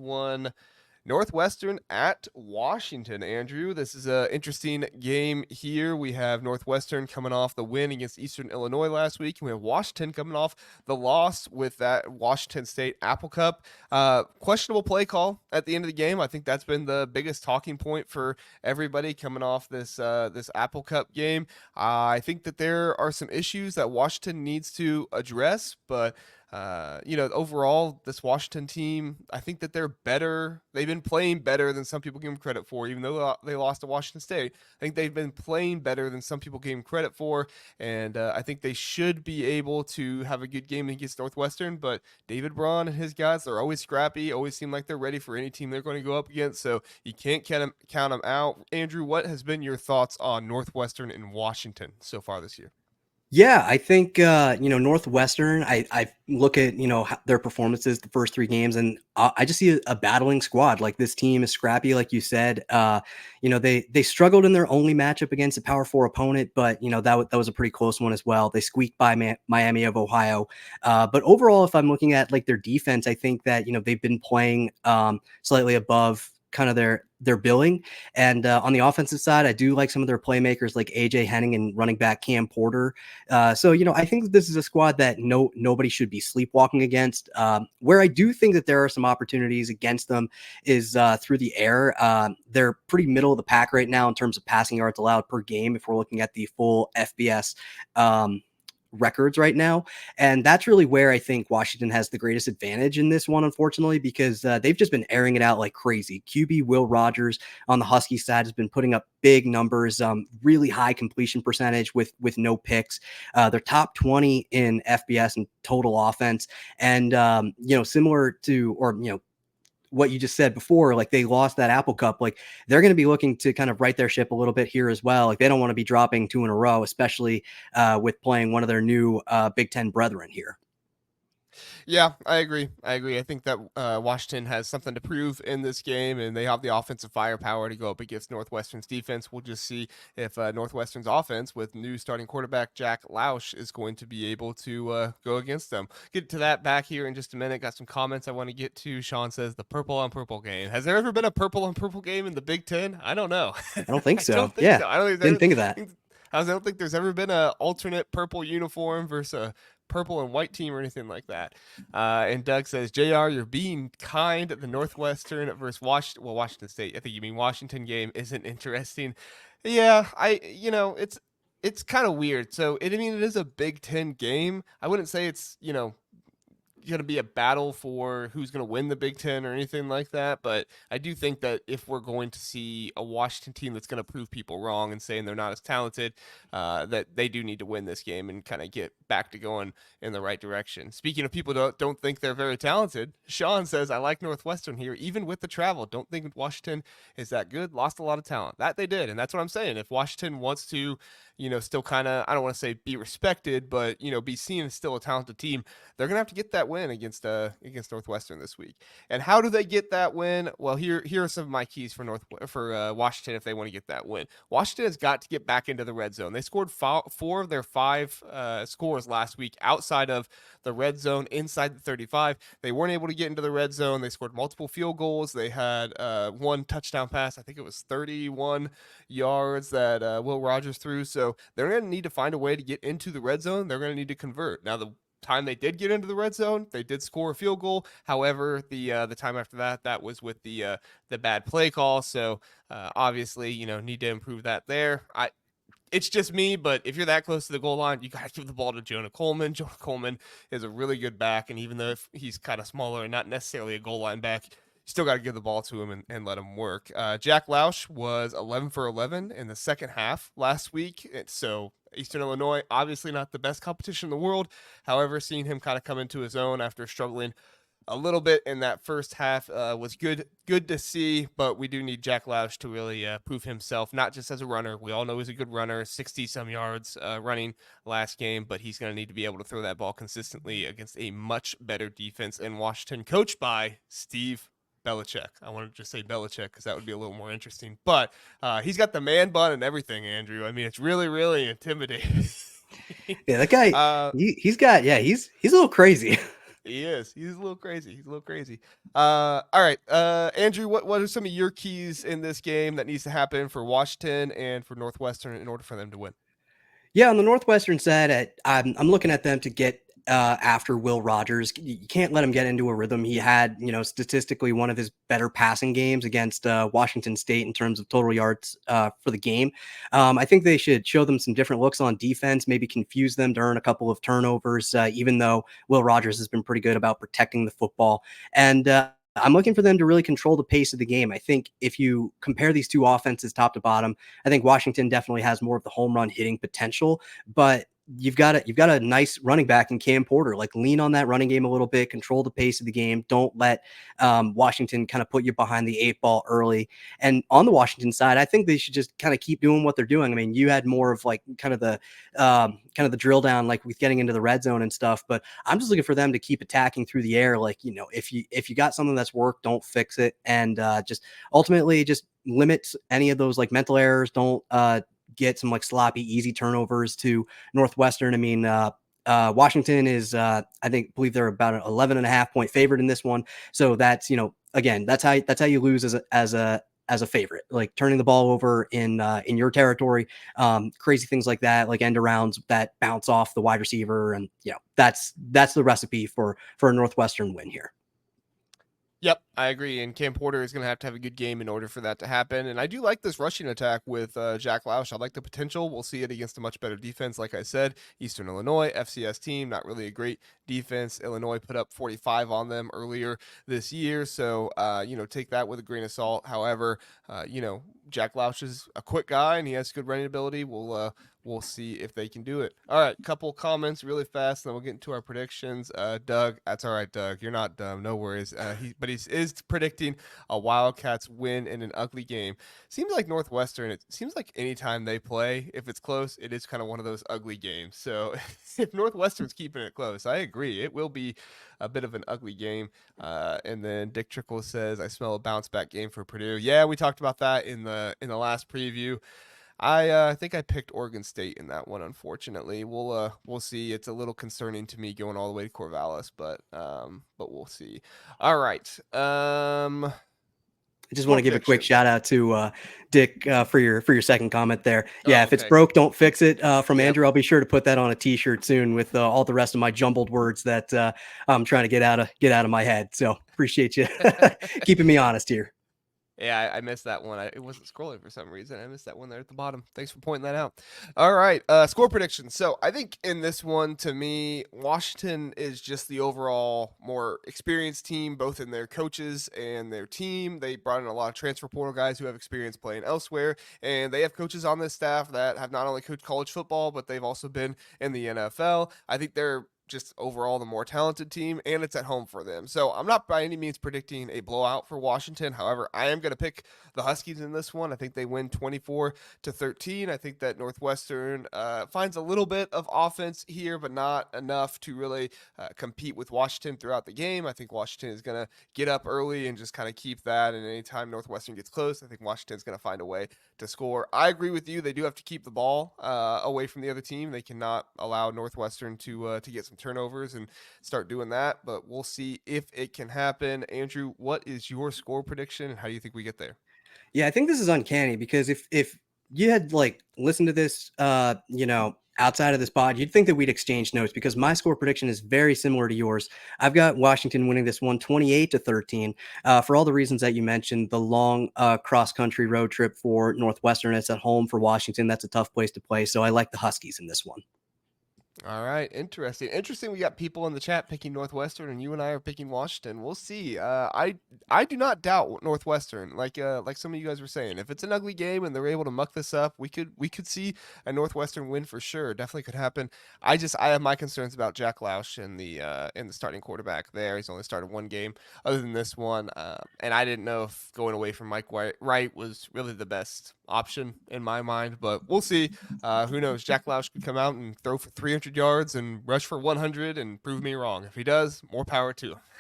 one. Northwestern at Washington, Andrew. This is an interesting game here. We have Northwestern coming off the win against Eastern Illinois last week, and we have Washington coming off the loss with that Washington State Apple Cup. Questionable play call at the end of the game. I think that's been the biggest talking point for everybody coming off this Apple Cup game. I think that there are some issues that Washington needs to address, but overall, this Washington team, I think that they're better. They've been playing better than some people give them credit for, even though they lost to Washington State. I think they've been playing better than some people gave them credit for, and I think they should be able to have a good game against Northwestern. But David Braun and his guys, they're always scrappy, always seem like they're ready for any team they're going to go up against, so you can't count them out. Andrew, what has been your thoughts on Northwestern and Washington so far this year? Yeah, I think Northwestern. I look at their performances the first three games, and I just see a battling squad. Like, this team is scrappy, like you said. They struggled in their only matchup against a Power Four opponent, but that was a pretty close one as well. They squeaked by Miami of Ohio, but overall, if I'm looking at like their defense, I think that they've been playing slightly above kind of their billing. And on the offensive side, I do like some of their playmakers like AJ Henning and running back Cam Porter. So I think this is a squad that nobody should be sleepwalking against. Where I do think that there are some opportunities against them is through the air. They're pretty middle of the pack right now in terms of passing yards allowed per game, if we're looking at the full FBS records right now. And that's really where I think Washington has the greatest advantage in this one, unfortunately, because they've just been airing it out like crazy. QB Will Rogers on the Husky side has been putting up big numbers, really high completion percentage with no picks. They're top 20 in FBS and total offense. And, similar to, what you just said before, like they lost that Apple Cup, like they're going to be looking to kind of right their ship a little bit here as well. Like, they don't want to be dropping two in a row, especially with playing one of their new Big Ten brethren here. Yeah, I agree. I think that Washington has something to prove in this game, and they have the offensive firepower to go up against Northwestern's defense. We'll just see if Northwestern's offense, with new starting quarterback Jack Lausch, is going to be able to go against them. Get to that back here in just a minute. Got some comments I want to get to. Sean says the purple on purple game. Has there ever been a purple on purple game in the Big Ten? I don't know. I don't think I so. don't think Yeah, so. I don't didn't think of that. I don't think there's ever been an alternate purple uniform versus a purple and white team or anything like that. And Doug says, JR, you're being kind. The Northwestern versus Washington State, I think you mean Washington game, isn't interesting. Yeah, it's kind of weird. So it is a Big Ten game. I wouldn't say it's, going to be a battle for who's going to win the Big Ten or anything like that. But I do think that if we're going to see a Washington team that's going to prove people wrong and saying they're not as talented, that they do need to win this game and kind of get back to going in the right direction. Speaking of people don't think they're very talented, Sean says, I like Northwestern here, even with the travel. Don't think Washington is that good. Lost a lot of talent. That they did. And that's what I'm saying. If Washington wants to, still kind of, I don't want to say be respected, but, be seen as still a talented team, they're going to have to get that win against Northwestern this week. And how do they get that win? Well, here are some of my keys for Washington if they want to get that win. Washington has got to get back into the red zone. They scored 4 of their 5 scores last week outside of the red zone, inside the 35. They weren't able to get into the red zone. They scored multiple field goals. They had one touchdown pass. I think it was 31 yards that Will Rogers threw. So they're going to need to find a way to get into the red zone. They're going to need to convert. Now, the time they did get into the red zone, they did score a field goal. However, the time after that was with the bad play call. So obviously, need to improve that there. It's just me, but if you're that close to the goal line, you got to give the ball to Jonah Coleman. Jonah Coleman is a really good back, and even though he's kind of smaller and not necessarily a goal line back, you still got to give the ball to him and let him work. Jack Lausch was 11 for 11 in the second half last week, so Eastern Illinois, obviously not the best competition in the world. However, seeing him kind of come into his own after struggling a little bit in that first half was good to see, but we do need Jack Lausch to really prove himself, not just as a runner. We all know he's a good runner, 60-some yards running last game, but he's going to need to be able to throw that ball consistently against a much better defense in Washington, coached by Steve Belichick. I wanted to just say Belichick because that would be a little more interesting, but he's got the man bun and everything, Andrew. I mean, it's really, really intimidating. Yeah, that guy, he's a little crazy. He is. He's a little crazy. He's a little crazy. All right. Andrew, what are some of your keys in this game that needs to happen for Washington and for Northwestern in order for them to win? Yeah, on the Northwestern side, I'm looking at them to get after Will Rogers. You can't let him get into a rhythm. He had, statistically one of his better passing games against Washington State in terms of total yards for the game. I think they should show them some different looks on defense, maybe confuse them to earn a couple of turnovers, even though Will Rogers has been pretty good about protecting the football. And I'm looking for them to really control the pace of the game. I think if you compare these two offenses top to bottom, I think Washington definitely has more of the home run hitting potential, but you've got a nice running back in Cam Porter. Like, lean on that running game a little bit, control the pace of the game. Don't let Washington kind of put you behind the eight ball early. And on the Washington side, I think they should just kind of keep doing what they're doing. I mean, you had more of like kind of the drill down, like with getting into the red zone and stuff. But I'm just looking for them to keep attacking through the air. Like, if you got something that's worked, don't fix it, and just ultimately just limit any of those like mental errors. Don't get some like sloppy, easy turnovers to Northwestern. I mean, Washington is, believe they're about an 11.5 point favorite in this one. So that's, again, that's how you lose as a favorite, like turning the ball over in your territory, crazy things like that, like end arounds that bounce off the wide receiver. And, that's the recipe for a Northwestern win here. Yep, I agree. And Cam Porter is going to have a good game in order for that to happen. And I do like this rushing attack with Jack Lausch. I like the potential. We'll see it against a much better defense. Like I said, Eastern Illinois, FCS team, not really a great defense. Illinois put up 45 on them earlier this year. So, take that with a grain of salt. However, Jack Lausch is a quick guy and he has good running ability. We'll see if they can do it. All right, couple comments really fast, and then we'll get into our predictions. Doug, that's all right, Doug. You're not dumb. No worries. He is predicting a Wildcats win in an ugly game. Seems like Northwestern, it seems like anytime they play, if it's close, it is kind of one of those ugly games. So if Northwestern's keeping it close, I agree. It will be a bit of an ugly game. And then Dick Trickle says, I smell a bounce back game for Purdue. Yeah, we talked about that in the last preview. I think I picked Oregon State in that one. Unfortunately, we'll see. It's a little concerning to me going all the way to Corvallis, but we'll see. All right. I just want Score to give a quick prediction. shout out to Dick for your second comment there. Yeah, Oh, if it's okay. broke, don't fix it. From Yep. Andrew, I'll be sure to put that on a T-shirt soon with all the rest of my jumbled words that I'm trying to get out of my head. So appreciate you keeping me honest here. Yeah, I missed that one. It wasn't scrolling for some reason. I missed that one there at the bottom. Thanks for pointing that out. All right, score prediction. So I think in this one, to me, Washington is just the overall more experienced team, both in their coaches and their team. They brought in a lot of transfer portal guys who have experience playing elsewhere, and they have coaches on this staff that have not only coached college football, but they've also been in the NFL. I think they're just overall the more talented team, and it's at home for them. So I'm not by any means predicting a blowout for Washington. However, I am going to pick the Huskies in this one. I think they win 24-13. I think that Northwestern finds a little bit of offense here, but not enough to really compete with Washington throughout the game. I think Washington is going to get up early and just kind of keep that. And anytime Northwestern gets close, I think Washington's going to find a way to score. I agree with you. They do have to keep the ball away from the other team. They cannot allow Northwestern to get some turnovers and start doing that. But we'll see if it can happen. Andrew, what is your score prediction, and how do you think we get there? Yeah, I think this is uncanny because if you had like listened to this, outside of this pod, you'd think that we'd exchange notes because my score prediction is very similar to yours. I've got Washington winning this one 28-13 for all the reasons that you mentioned. The long cross country road trip for Northwestern. It's at home for Washington. That's a tough place to play. So I like the Huskies in this one. All right, interesting. Interesting. We got people in the chat picking Northwestern, and you and I are picking Washington. We'll see. I do not doubt Northwestern. Like some of you guys were saying, if it's an ugly game and they're able to muck this up, we could see a Northwestern win for sure. Definitely could happen. I have my concerns about Jack Lausch and the starting quarterback there. He's only started one game other than this one, and I didn't know if going away from Mike Wright was really the best option in my mind, but we'll see. Who knows? Jack Lausch could come out and throw for 300 yards and rush for 100 and prove me wrong. If he does, more power to him.